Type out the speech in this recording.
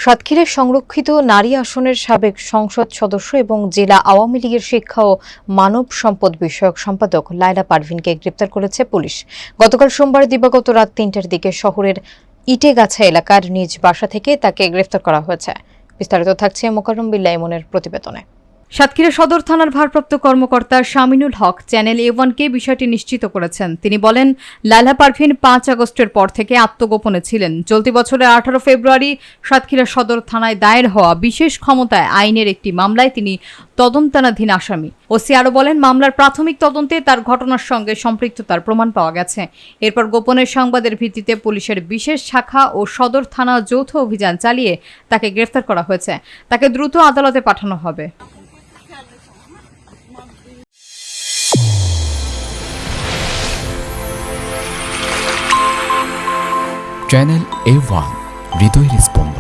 সাতক্ষীরার সংরক্ষিত নারী আসনের সাবেক সংসদ সদস্য এবং জেলা আওয়ামী লীগের শিক্ষা ও মানব সম্পদ বিষয়ক সম্পাদক লায়লা পারভিনকে গ্রেপ্তার করেছে পুলিশ। গতকাল সোমবার দিবাগত রাত ৩টার দিকে শহরের ইটেগাছা এলাকার নিজ বাসা থেকে তাকে গ্রেপ্তার করা হয়েছে। বিস্তারিত থাকছে মোকাররম বিল্লাহ ইমনের প্রতিবেদনে। সাতক্ষীরা সদর থানার ভারপ্রাপ্ত কর্মকর্তা শামিনুল হক চ্যানেল A1-কে বিষয়টি নিশ্চিত করেছেন। তিনি বলেন, লায়লা পারভিন ৫ আগস্টের পর থেকে আত্মগোপনে ছিলেন। চলতি বছরের ১৮ ফেব্রুয়ারি সাতক্ষীরা সদর থানায় দায়ের হওয়া বিশেষ ক্ষমতায় আইনের একটি মামলায় তিনি তদন্তাধীন আসামি। ওসি আরও বলেন, মামলার প্রাথমিক তদন্তে তার ঘটনার সঙ্গে সম্পৃক্ততার প্রমাণ পাওয়া গেছে। এরপর গোপনের সংবাদের ভিত্তিতে পুলিশের বিশেষ শাখা ও সদর থানা যৌথ অভিযান চালিয়ে তাকে গ্রেফতার করা হয়েছে। তাকে দ্রুত আদালতে পাঠানো হবে। চ্যানেল A1 হৃদয়ের স্পন্দন।